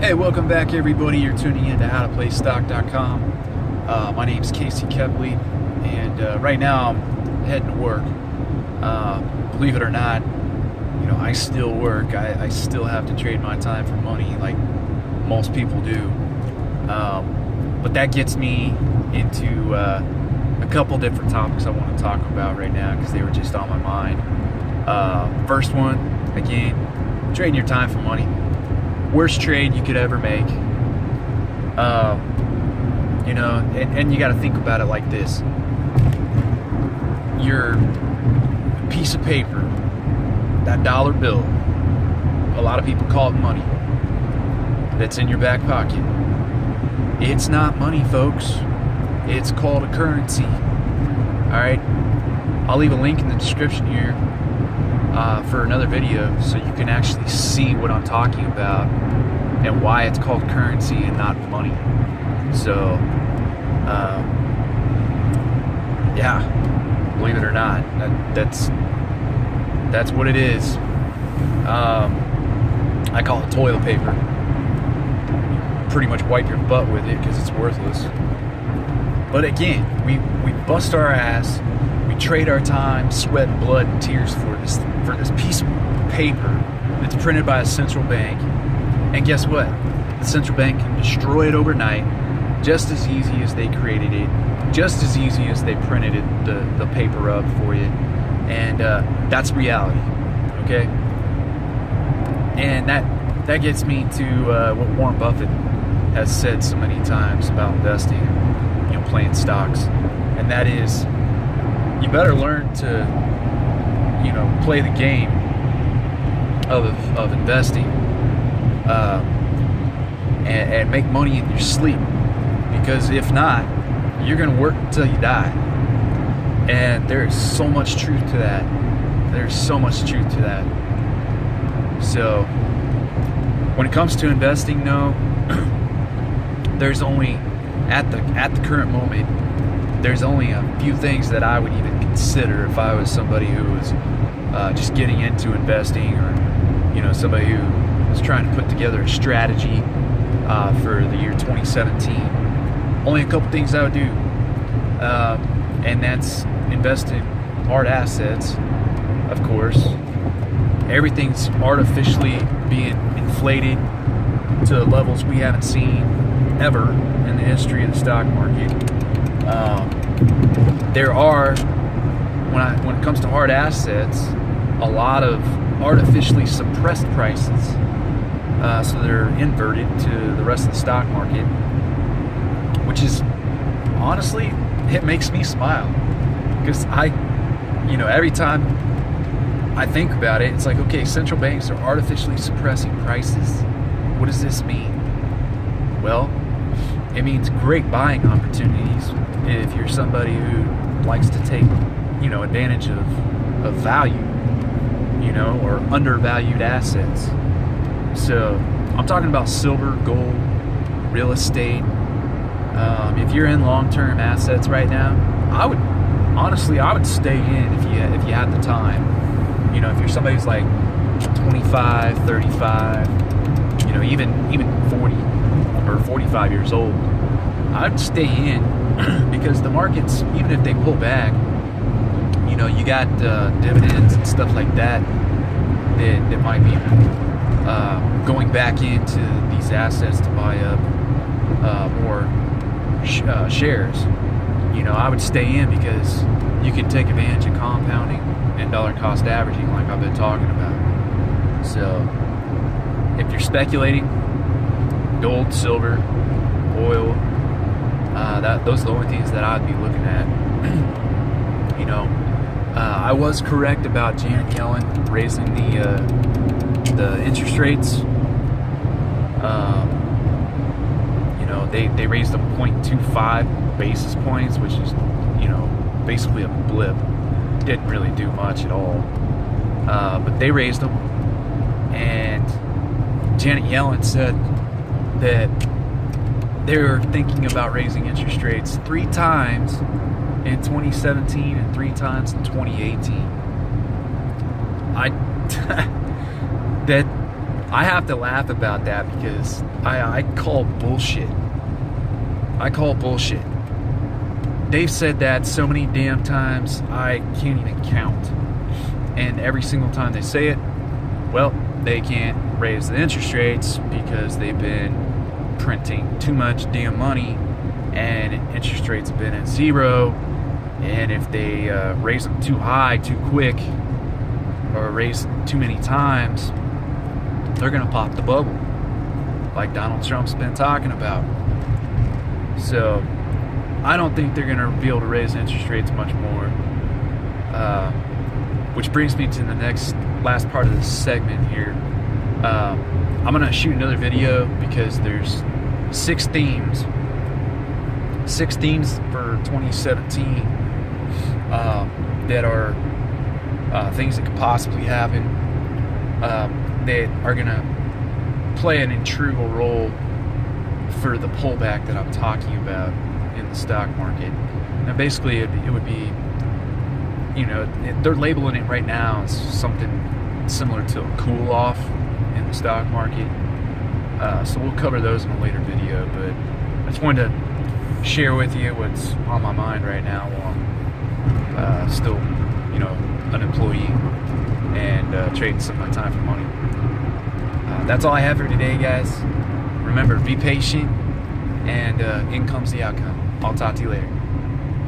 Hey, welcome back everybody. You're tuning in to howtoplaystock.com. My name's Kepley, and right now I'm heading to work. Believe it or not, I still work. I still have to trade my time for money like most people do. But that gets me into a couple different topics I want to talk about right now because they were just on my mind. First one, again, trading your time for money. Worst trade you could ever make. And you got to think about it like this. Your piece of paper, that dollar bill, a lot of people call it money, that's in your back pocket. It's not money, folks. It's called a currency. Alright? I'll leave a link in the description here for another video so you can actually see what I'm talking about and why it's called currency and not money. So, yeah, believe it or not, that's what it is. I call it toilet paper. Pretty much wipe your butt with it because it's worthless. But again, we bust our ass. We trade our time, sweat, blood, and tears for this piece of paper that's printed by a central bank. And guess what? The central bank can destroy it overnight, just as easy as they created it, just as easy as they printed it, the paper up for you. And that's reality, okay? And that gets me to what Warren Buffett has said so many times about investing, playing stocks, and that is, you better learn to, play the game of investing and make money in your sleep. Because if not, you're going to work until you die. And there is so much truth to that. There's so much truth to that. So, when it comes to investing, no, there's only, at the current moment, there's only a few things that I would even consider if I was somebody who was just getting into investing, or somebody who was trying to put together a strategy for the year 2017. Only a couple things I would do, and that's invest in hard assets. Of course, everything's artificially being inflated to levels we haven't seen ever in the history of the stock market. There are, when it comes to hard assets, a lot of artificially suppressed prices, so they're inverted to the rest of the stock market, which is, honestly, it makes me smile, because every time I think about it, it's like, okay, central banks are artificially suppressing prices. What does this mean? Well, it means great buying opportunities if you're somebody who likes to take, advantage of value, or undervalued assets. So I'm talking about silver, gold, real estate. If you're in long-term assets right now, I would stay in if you had the time. If you're somebody who's like 25, 35, even 40 or 45 years old, I'd stay in because the markets, even if they pull back, you got dividends and stuff like that might be going back into these assets to buy up more shares. I would stay in because you can take advantage of compounding and dollar cost averaging like I've been talking about. So if you're speculating, gold, silver, oil, those are the only things that I'd be looking at. I was correct about Janet Yellen raising the interest rates. They raised them 0.25 basis points, which is, basically a blip. Didn't really do much at all. But they raised them, and Janet Yellen said that they're thinking about raising interest rates 3 times in 2017 and 3 times in 2018. I have to laugh about that because I call bullshit. I call bullshit. They've said that so many damn times, I can't even count. And every single time they say it, well, they can't raise the interest rates because they've been printing too much damn money and interest rates have been at zero. And if they raise them too high, too quick, or raise them too many times, they're going to pop the bubble, like Donald Trump's been talking about. So I don't think they're going to be able to raise interest rates much more. Which brings me to the last part of this segment here. I'm going to shoot another video because there's 6 themes for 2017 that are things that could possibly happen that are going to play an integral role for the pullback that I'm talking about in the stock market. Now, basically, it would be, they're labeling it right now as something similar to a cool off in the stock market. So we'll cover those in a later video, but I just wanted to share with you what's on my mind right now while I'm still, an employee and trading some of my time for money. That's all I have for today, guys. Remember, be patient, and in comes the outcome. I'll talk to you later.